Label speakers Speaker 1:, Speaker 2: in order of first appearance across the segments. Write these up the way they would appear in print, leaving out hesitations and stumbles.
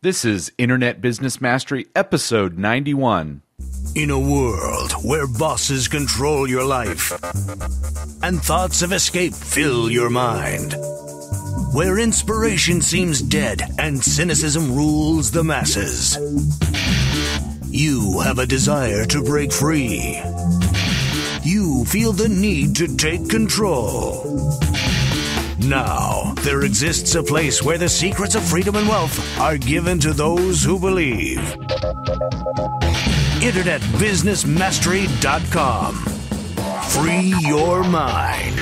Speaker 1: This is Internet Business Mastery, episode 91.
Speaker 2: In a world where bosses control your life and thoughts of escape fill your mind, where inspiration seems dead and cynicism rules the masses, you have a desire to break free. You feel the need to take control. Now, there exists a place where the secrets of freedom and wealth are given to those who believe. InternetBusinessMastery.com. Free your mind.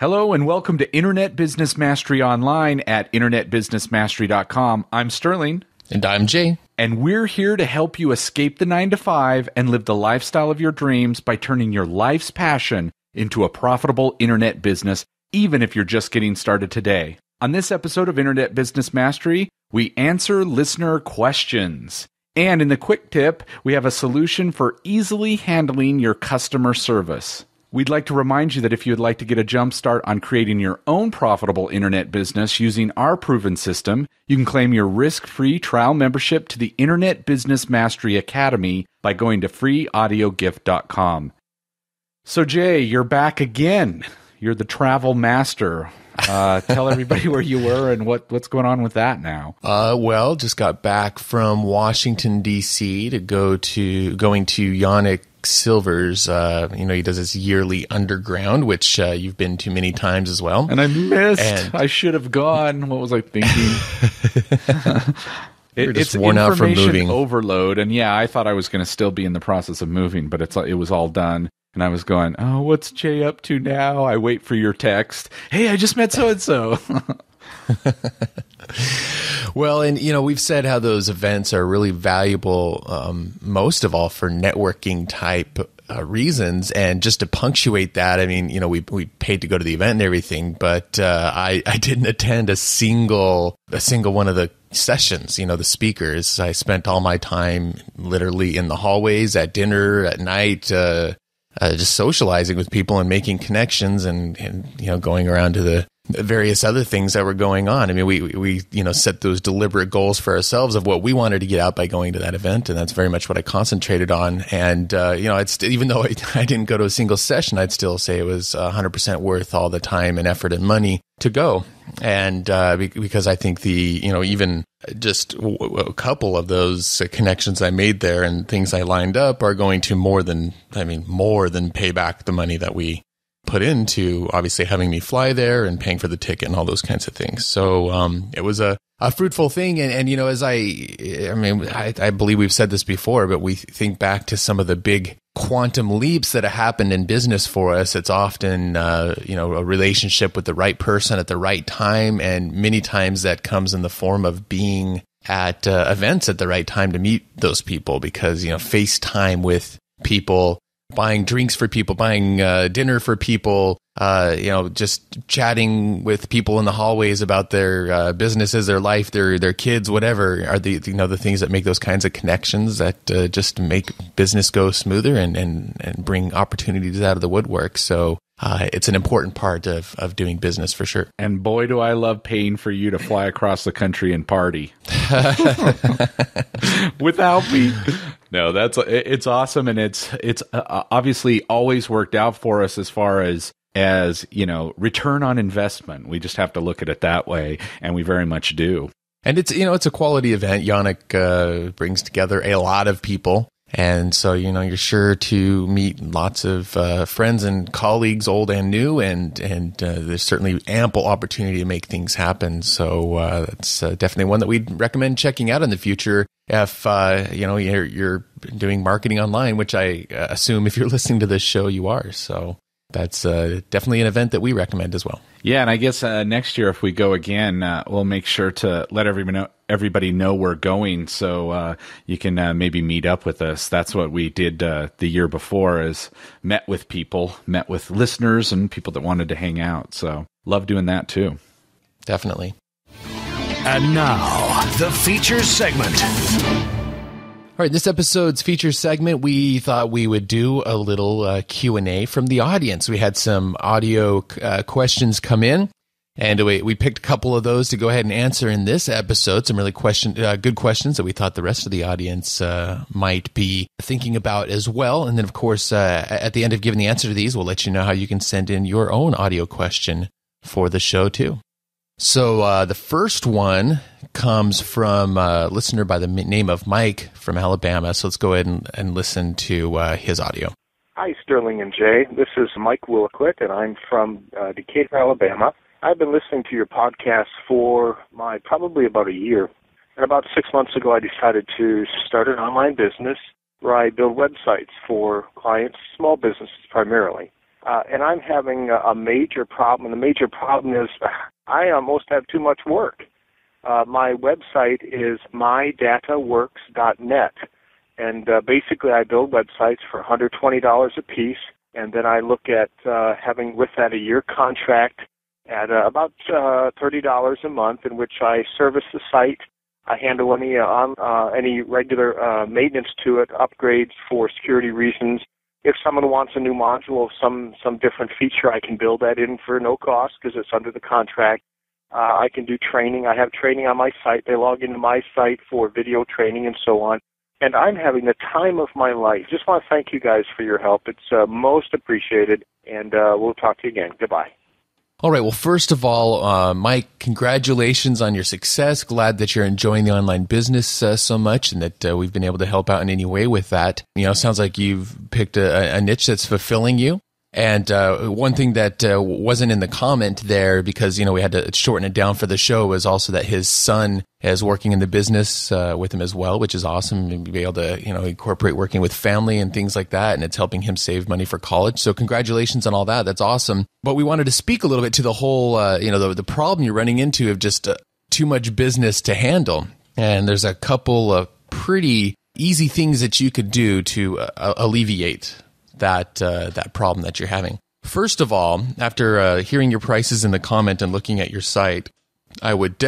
Speaker 1: Hello and welcome to Internet Business Mastery Online at InternetBusinessMastery.com. I'm Sterling.
Speaker 3: And I'm Jay.
Speaker 1: And we're here to help you escape the 9-to-5 and live the lifestyle of your dreams by turning your life's passion into a profitable internet business, even if you're just getting started today. On this episode of Internet Business Mastery, we answer listener questions. And in the quick tip, we have a solution for easily handling your customer service. We'd like to remind you that if you'd like to get a jump start on creating your own profitable internet business using our proven system, you can claim your risk-free trial membership to the Internet Business Mastery Academy by going to freeaudiogift.com. So Jay, you're back again. You're the travel master. Tell everybody where you were and what's going on with that now.
Speaker 3: Well, just got back from Washington, D.C. to going to Yannick Silver's. He does this yearly underground, which you've been to many times as well.
Speaker 1: And I missed. I should have gone. What was I thinking?
Speaker 3: It's worn out from moving.
Speaker 1: Overload. And yeah, I thought I was going to still be in the process of moving, but it was all done. And I was going, oh, what's Jay up to now? I wait for your text. Hey, I just met so-and-so.
Speaker 3: Well, and, we've said how those events are really valuable, most of all for networking type reasons. And just to punctuate that, I mean, we paid to go to the event and everything, but I didn't attend a single one of the sessions, the speakers. I spent all my time literally in the hallways, at dinner, at night, just socializing with people and making connections and going around to the various other things that were going on. I mean, we set those deliberate goals for ourselves of what we wanted to get out by going to that event, and that's very much what I concentrated on. And even though I didn't go to a single session, I'd still say it was 100% worth all the time and effort and money to go. And because I think even just a couple of those connections I made there and things I lined up are going to more than pay back the money that we put into obviously having me fly there and paying for the ticket and all those kinds of things. So it was a fruitful thing. And as I believe we've said this before, but we think back to some of the big quantum leaps that have happened in business for us. It's often, a relationship with the right person at the right time. And many times that comes in the form of being at events at the right time to meet those people because, FaceTime with people, buying drinks for people, buying dinner for people, just chatting with people in the hallways about their businesses, their life, their kids, whatever are the things that make those kinds of connections that just make business go smoother and bring opportunities out of the woodwork. So it's an important part of doing business for sure.
Speaker 1: And boy, do I love paying for you to fly across the country and party without me. No, it's awesome, and it's obviously always worked out for us as far as return on investment. We just have to look at it that way, and we very much do.
Speaker 3: And it's a quality event. Yannick brings together a lot of people. And so, you're sure to meet lots of friends and colleagues, old and new, and there's certainly ample opportunity to make things happen. So that's definitely one that we'd recommend checking out in the future if you're doing marketing online, which I assume if you're listening to this show you are. So that's definitely an event that we recommend as well.
Speaker 1: Yeah, and I guess next year if we go again, we'll make sure to let everybody know we're going, so you can maybe meet up with us. That's what we did the year before, is met with listeners and people that wanted to hang out. So love doing that too.
Speaker 3: Definitely.
Speaker 2: And now, the feature segment.
Speaker 3: All right, this episode's feature segment, we thought we would do a little Q&A from the audience. We had some audio questions come in, And we picked a couple of those to go ahead and answer in this episode. Some really good questions that we thought the rest of the audience might be thinking about as well. And then, of course, at the end of giving the answer to these, we'll let you know how you can send in your own audio question for the show, too. So the first one comes from a listener by the name of Mike from Alabama. So let's go ahead and listen to his audio.
Speaker 4: Hi, Sterling and Jay. This is Mike Williquit, and I'm from Decatur, Alabama. I've been listening to your podcast for probably about a year. And about 6 months ago, I decided to start an online business where I build websites for clients, small businesses primarily. And I'm having a major problem. And the major problem is I almost have too much work. My website is mydataworks.net. And basically, I build websites for $120 a piece. And then I look at having with that a year contract at about $30 a month, in which I service the site. I handle any regular maintenance to it, upgrades for security reasons. If someone wants a new module of some different feature, I can build that in for no cost because it's under the contract. I can do training. I have training on my site. They log into my site for video training and so on. And I'm having the time of my life. Just want to thank you guys for your help. It's most appreciated. And we'll talk to you again. Goodbye.
Speaker 3: All right. Well, first of all, Mike, congratulations on your success. Glad that you're enjoying the online business so much and that we've been able to help out in any way with that. Sounds like you've picked a niche that's fulfilling you. And one thing that wasn't in the comment there, because, we had to shorten it down for the show, was also that his son is working in the business with him as well, which is awesome. And be able to, incorporate working with family and things like that. And it's helping him save money for college. So congratulations on all that. That's awesome. But we wanted to speak a little bit to the whole, the problem you're running into of just too much business to handle. And there's a couple of pretty easy things that you could do to alleviate that problem that you're having. First of all, after hearing your prices in the comment and looking at your site, I would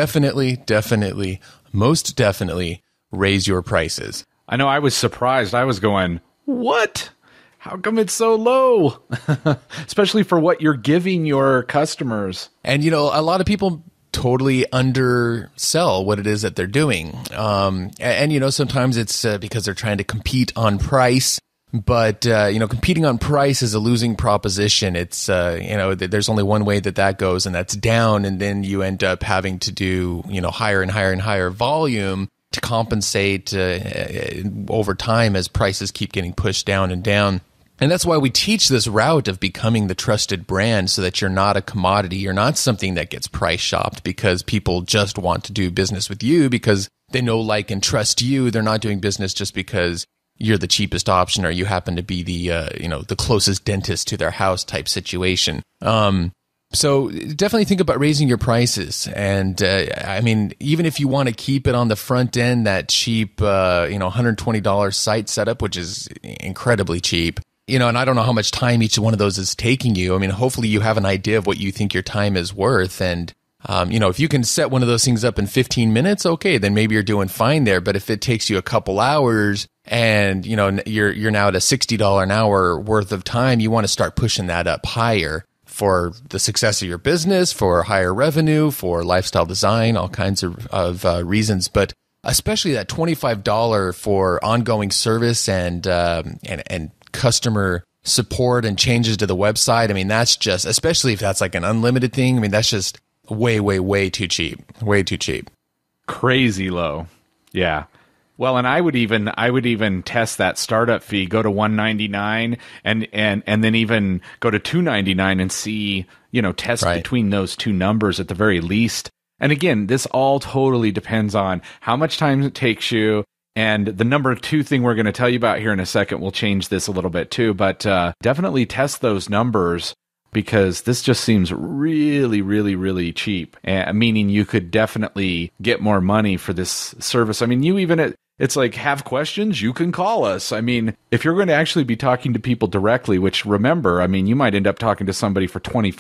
Speaker 3: most definitely raise your prices.
Speaker 1: I know I was surprised. I was going, what? How come it's so low? Especially for what you're giving your customers.
Speaker 3: And, a lot of people totally undersell what it is that they're doing. And sometimes it's because they're trying to compete on price. But, competing on price is a losing proposition. It's, there's only one way that goes, and that's down. And then you end up having to do, higher and higher and higher volume to compensate over time as prices keep getting pushed down and down. And that's why we teach this route of becoming the trusted brand, so that you're not a commodity. You're not something that gets price shopped because people just want to do business with you because they know, like, and trust you. They're not doing business just because you're the cheapest option or you happen to be the closest dentist to their house type situation. So definitely think about raising your prices. And even if you want to keep it on the front end, that cheap, $120 site setup, which is incredibly cheap, and I don't know how much time each one of those is taking you. Hopefully you have an idea of what you think your time is worth. And if you can set one of those things up in 15 minutes, okay, then maybe you're doing fine there. But if it takes you a couple hours and, you're now at a $60 an hour worth of time, you want to start pushing that up higher for the success of your business, for higher revenue, for lifestyle design, all kinds of reasons. But especially that $25 for ongoing service and customer support and changes to the website. That's just, especially if that's like an unlimited thing, that's just way too cheap. Way too cheap.
Speaker 1: Crazy low. Yeah. Well, and I would even test that startup fee, go to $199 and then even go to $299 and see, test
Speaker 3: right
Speaker 1: between those two numbers at the very least. And again, this all totally depends on how much time it takes you. And the number two thing we're going to tell you about here in a second will change this a little bit too, but definitely test those numbers, because this just seems really, really, really cheap, meaning you could definitely get more money for this service. It's like, have questions, you can call us. If you're going to actually be talking to people directly, which remember, you might end up talking to somebody for $25